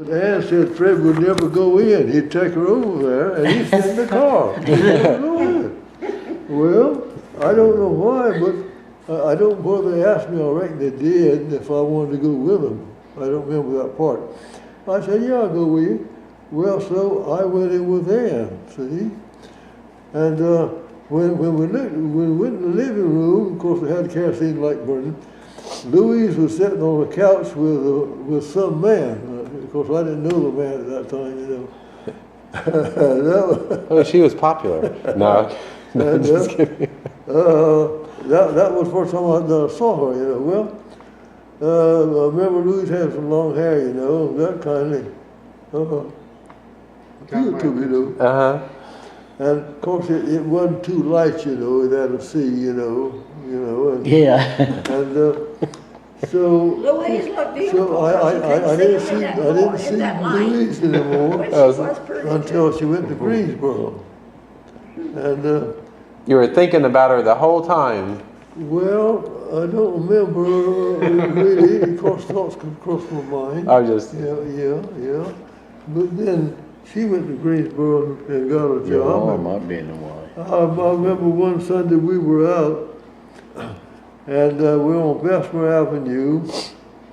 But Ann said Fred would never go in. He'd take her over there and he'd sit in the car. He'd never go in. Well, I don't know why, but I don't know whether they asked me. I reckon they did if I wanted to go with them. I don't remember that part. I said, yeah, I'll go with you. Well, so I went in with Ann, see? And when we went in the living room, of course, they had kerosene light burning. Louise was sitting on the couch with some man. Of course, I didn't know the man at that time, you know. Oh, she was popular. No, and, just kidding. That was the first time I saw her, you know. Well, I remember Louise had some long hair, you know, that kind of appealed to me, though. Uh-huh. And of course, it wasn't too light, you know, that to see, you know. And, Yeah. And so Louise looked beautiful. I didn't see Louise anymore until she went to Greensboro. And You were thinking about her the whole time. well, I don't remember really. Of course, thoughts could cross my mind. I was just. Yeah. But then she went to Greensboro and got a Your job. arm might be in the way. I remember one Sunday we were out, and we were on Bessemer Avenue,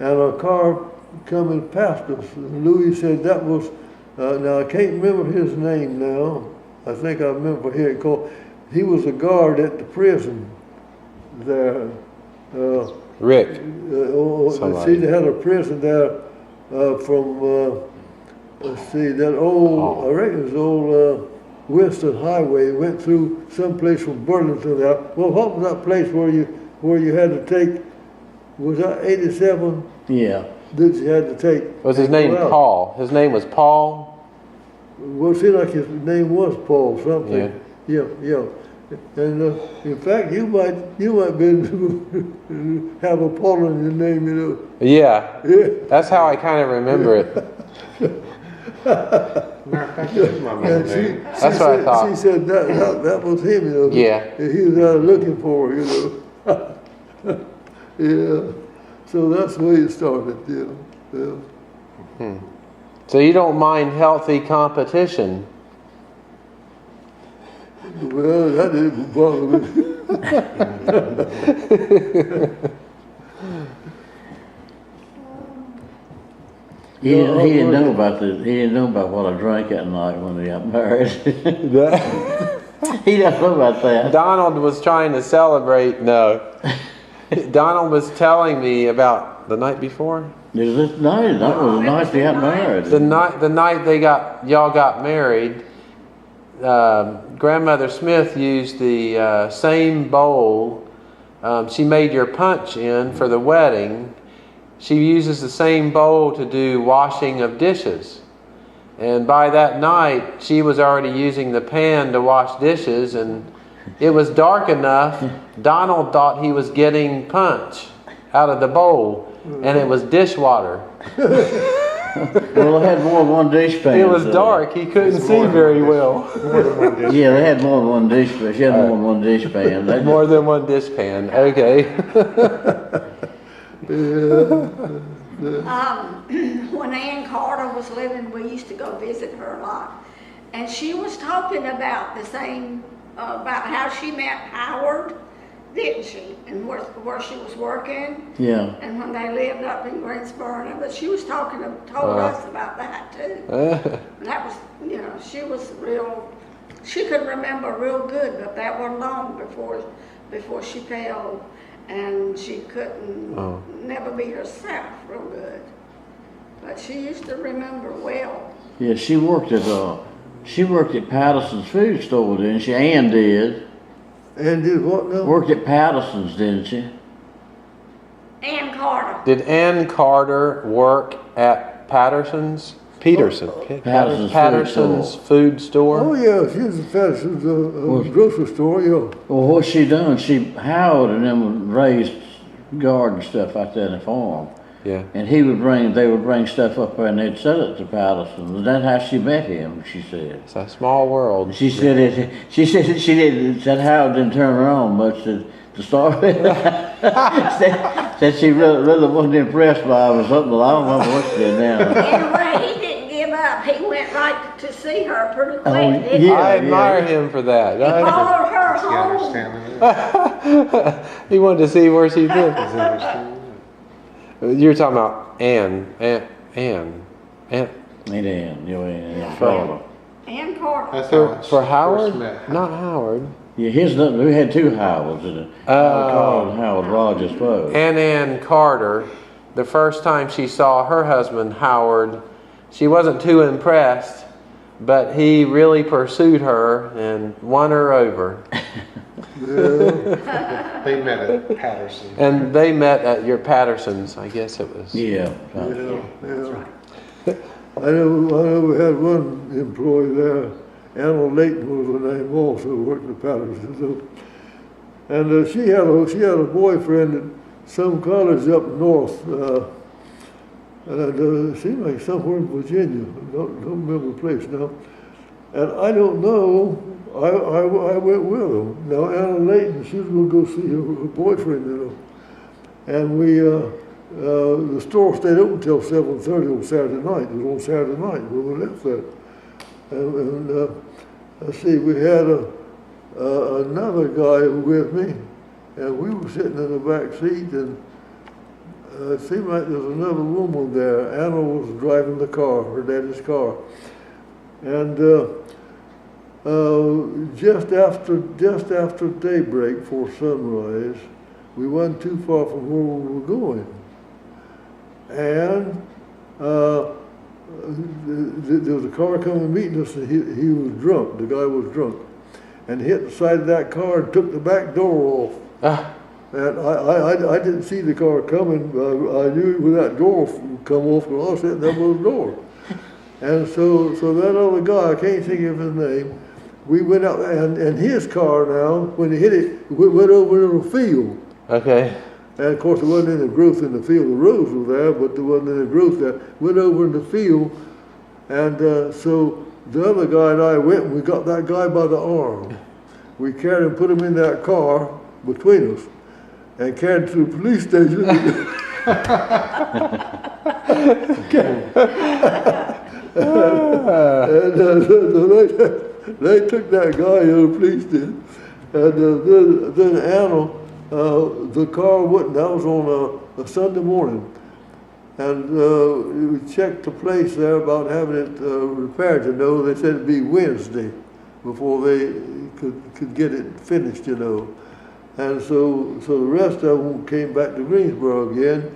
and a car coming past us. And Louis said that was, now I can't remember his name now. I think I remember hearing it called. He was a guard at the prison there. Rick. See, they had a prison there from, let's see, that old, I reckon it was old Winston Highway. Went through someplace from Burlington there. Well, what was that place where you had to take, was that 87 Yeah. that you had to take? Was his name out? Paul? His name was Paul? Well, it seemed like his name was Paul something. Yeah. And in fact, you might have a Paul in your name, you know. Yeah. That's how I kind of remember it. And she That's what I thought. She said that was him, you know. Yeah. He was out looking for her, you know. Yeah. So that's the way it started, yeah. So you don't mind healthy competition? Well, that didn't bother me. He didn't know about what I drank that night when we got married. He didn't know about that. Donald was trying to celebrate. No. Donald was telling me about the night before. It was this night. That was the night they got married. The night y'all got married. Grandmother Smith used the same bowl she made your punch in for the wedding. She uses the same bowl to do washing of dishes. And by that night, she was already using the pan to wash dishes, and it was dark enough. Donald thought he was getting punch out of the bowl, and it was dishwater. Well, they had more than one dish pan. It was dark. He couldn't see very well. Yeah, they had more than one dish pan. She had more than one dish pan. More than one dishpan. Okay. When Ann Carter was living, we used to go visit her a lot. And she was talking about the same, about how she met Howard, didn't she? And where she was working. Yeah. And when they lived up in Greensboro. But she was told us about that too. And that was, she was she could remember real good, but that wasn't long before she fell. And she couldn't never be herself real good. But she used to remember well. Yeah, she worked at Patterson's food store, didn't she? Ann did. And did what now? Worked at Patterson's, didn't she? Ann Carter. Did Ann Carter work at Patterson's? Patterson's food store? Oh yeah, she was a grocery store, yeah. Well, what's she done? Howard and them raised garden stuff out there in the farm. Yeah. And they would bring stuff up there and they'd sell it to Patterson. And that's how she met him, she said. It's a small world. She said Howard didn't turn her on much to start with. said she really wasn't impressed by him or something, but I don't remember what she did now. Anyway, Anyway, he didn't give up. He went right to see her pretty quick, Oh, didn't he? yeah. I admire him for that. He followed her Does he home. understand it? He wanted to see where she lived. Does he understand it? You're talking about Ann. Ain't Ann, you ain't For- And Carter. That's how For, I for first Howard? met. Not Howard. Yeah, we had two Howards in it. Howard Carter and Howard Rogers both. Ann Carter, the first time she saw her husband, Howard, she wasn't too impressed, but he really pursued her and won her over. They met at Patterson. And they met at your Patterson's, I guess it was. Yeah. Yeah. I know we had one employee there, Anna Layton was her name also, worked at Patterson. And she had a boyfriend at some college up north, and it seemed like somewhere in Virginia. Don't remember the place now. And I don't know. I went with him. Now Anna Layton, she was going to go see her boyfriend, and we. The store stayed open till 7:30 on Saturday night. It was on Saturday night when we left there. And let's see, we had another guy with me, and we were sitting in the back seat, and it seemed like there was another woman there. Anna was driving the car, her daddy's car. And just after daybreak, for sunrise, we wasn't too far from where we were going. And there was a car coming meeting us, and he was drunk. The guy was drunk, and hit the side of that car and took the back door off. And I didn't see the car coming. I knew when that door come off, because I was sitting there with the door. And so that other guy, I can't think of his name. We went out, and his car now, when he hit it, went over in the field. Okay. And of course, there wasn't any growth in the field. The roads were there, but there wasn't any growth there. Went over in the field, and so the other guy and I went, and we got that guy by the arm. We carried him, put him in that car between us, and carried him to the police station. So they took that guy, the police did, and then Anna. The car wouldn't. That was on a Sunday morning, and we checked the place there about having it repaired. They said it'd be Wednesday before they could get it finished. And so the rest of them came back to Greensboro again,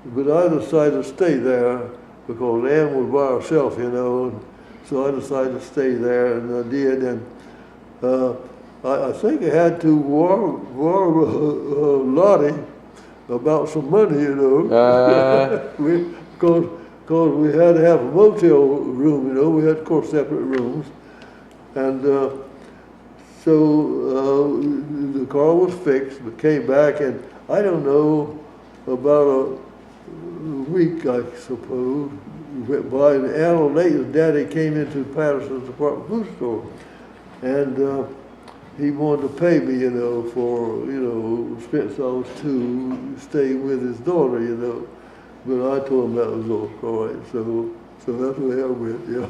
but I decided to stay there because Ann was by herself, and so I decided to stay there, and I did. And I think I had to war Lottie about some money, because we had to have a motel room, we had, of course, separate rooms. And so the car was fixed, but came back, and I don't know, about a week, I suppose, went by, and Anna Layton's daddy came into Patterson's department food store, and he wanted to pay me, for, expense I was to stay with his daughter, But I told him that was all right. So that's where I went, yeah.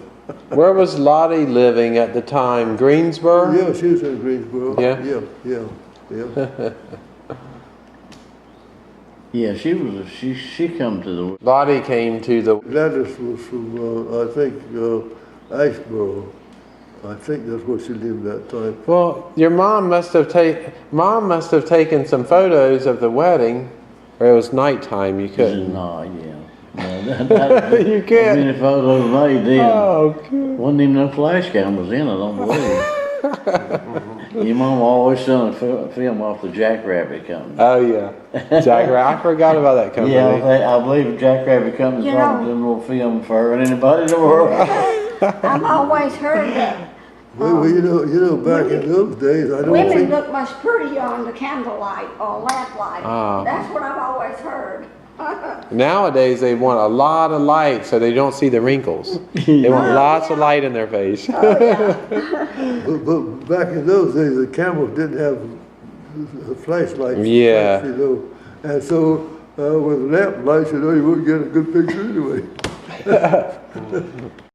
Where was Lottie living at the time? Greensboro? Yeah, she was in Greensboro. Yeah? Yeah. Yeah, she come to the. Lottie came to the... Gladys was from, I think, Asheboro. I think that's where she lived that time. Well, your mom must have taken some photos of the wedding, or it was nighttime. You couldn't. No, yeah. No, You can't. Many photos made then. Oh, good. Wasn't even no flash cameras in, I don't believe. Your mom always done a film off the Jackrabbit Company. Oh yeah, Jackrabbit. I forgot about that company. Yeah, I believe Jackrabbit Company probably did a little film for her and anybody in the world. I've always heard that Well, back in those days, I don't women think. look much prettier on the candlelight or lamplight. Ah. That's what I've always heard. Nowadays they want a lot of light so they don't see the wrinkles. They want lots of light in their face. But back in those days, the cameras didn't have flashlights. Yeah. And so with lamp lights, you wouldn't get a good picture anyway.